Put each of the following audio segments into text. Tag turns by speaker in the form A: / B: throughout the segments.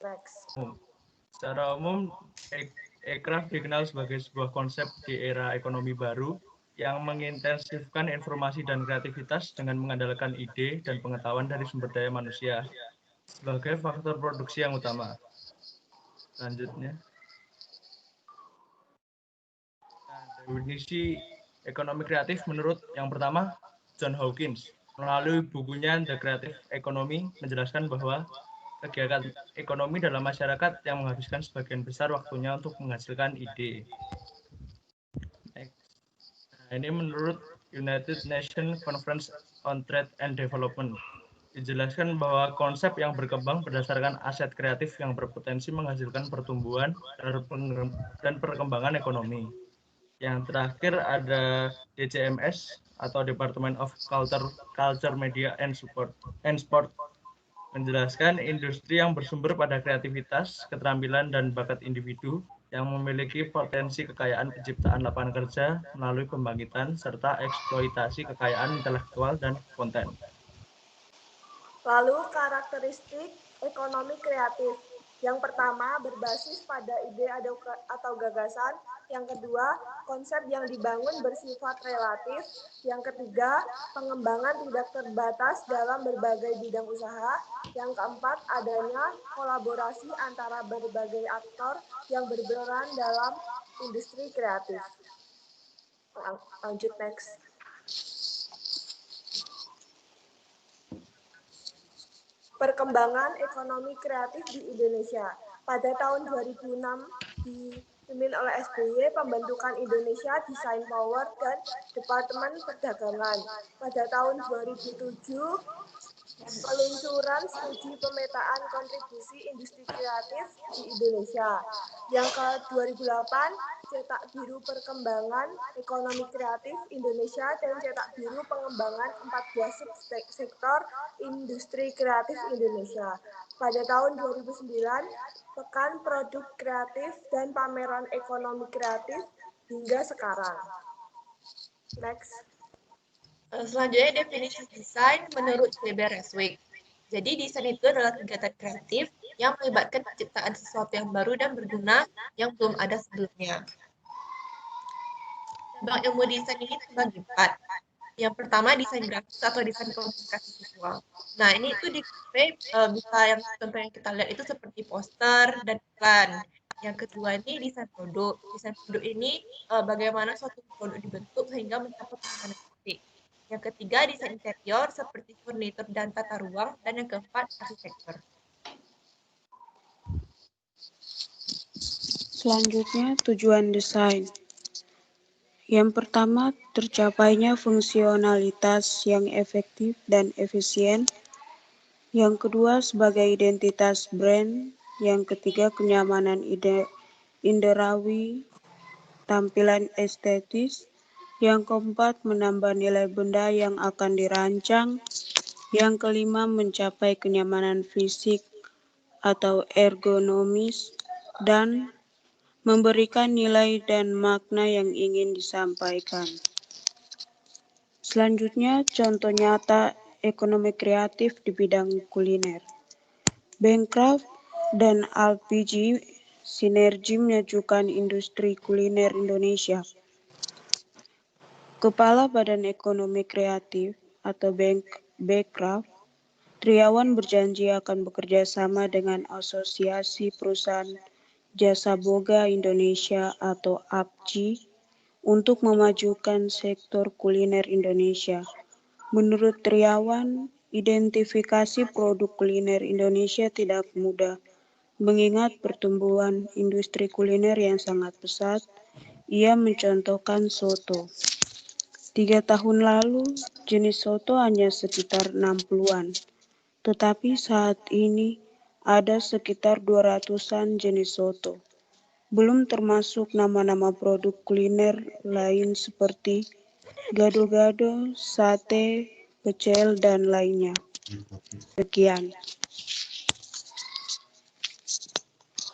A: Next.
B: Secara umum, aircraft dikenal sebagai sebuah konsep di era ekonomi baru yang mengintensifkan informasi dan kreativitas dengan mengandalkan ide dan pengetahuan dari sumber daya manusia sebagai faktor produksi yang utama. Selanjutnya, definisi ekonomi kreatif menurut yang pertama, John Hawkins. Melalui bukunya The Creative Economy menjelaskan bahwa kegiatan ekonomi dalam masyarakat yang menghabiskan sebagian besar waktunya untuk menghasilkan ide. Nah, ini menurut United Nations Conference on Trade and Development. Dijelaskan bahwa konsep yang berkembang berdasarkan aset kreatif yang berpotensi menghasilkan pertumbuhan dan perkembangan ekonomi. Yang terakhir ada DCMS atau Department of Culture, Media and Sport menjelaskan industri yang bersumber pada kreativitas, keterampilan, dan bakat individu yang memiliki potensi kekayaan penciptaan lapangan kerja melalui pembangkitan serta eksploitasi kekayaan intelektual dan konten.
A: Lalu karakteristik ekonomi kreatif. Yang pertama, berbasis pada ide atau gagasan. Yang kedua, konsep yang dibangun bersifat relatif. Yang ketiga, pengembangan tidak terbatas dalam berbagai bidang usaha. Yang keempat, adanya kolaborasi antara berbagai aktor yang berperan dalam industri kreatif. Lanjut next. Perkembangan ekonomi kreatif di Indonesia. Pada tahun 2006 dipimpin oleh SBY pembentukan Indonesia Design Power dan Departemen Perdagangan. Pada tahun 2007 peluncuran studi pemetaan kontribusi industri kreatif di Indonesia. Yang ke-2008, cetak biru perkembangan ekonomi kreatif Indonesia dan cetak biru pengembangan 14 sektor industri kreatif Indonesia. Pada tahun 2009, Pekan Produk Kreatif dan Pameran Ekonomi Kreatif hingga sekarang. Next.
C: Selanjutnya definisi desain menurut C.B. Reswick. Jadi desain itu adalah kegiatan kreatif yang melibatkan penciptaan sesuatu yang baru dan berguna yang belum ada sebelumnya. Cabang ilmu desain ini terbagi 4. Yang pertama desain grafis atau desain komunikasi visual. Nah ini itu bisa yang contoh yang kita lihat itu seperti poster dan iklan. Yang kedua ini desain produk. Desain produk ini bagaimana suatu produk dibentuk sehingga mencapai tujuan titik. Yang ketiga, desain interior seperti furnitur dan tata ruang. Dan yang keempat, arsitektur.
D: Selanjutnya, tujuan desain. Yang pertama, tercapainya fungsionalitas yang efektif dan efisien. Yang kedua, sebagai identitas brand. Yang ketiga, kenyamanan inderawi, tampilan estetis. Yang keempat, menambah nilai benda yang akan dirancang. Yang kelima, mencapai kenyamanan fisik atau ergonomis dan memberikan nilai dan makna yang ingin disampaikan. Selanjutnya, contoh nyata ekonomi kreatif di bidang kuliner. Bancroft dan LPG sinergi menyajukan industri kuliner Indonesia. Kepala Badan Ekonomi Kreatif atau Bancroft, Triawan berjanji akan bekerja sama dengan Asosiasi Perusahaan Jasa Boga Indonesia atau APJI untuk memajukan sektor kuliner Indonesia. Menurut Triawan, identifikasi produk kuliner Indonesia tidak mudah, mengingat pertumbuhan industri kuliner yang sangat pesat. Ia mencontohkan soto. 3 tahun lalu, jenis soto hanya sekitar 60-an, tetapi saat ini ada sekitar 200-an jenis soto. Belum termasuk nama-nama produk kuliner lain seperti gado-gado, sate, pecel, dan lainnya. Sekian.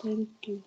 D: Thank you.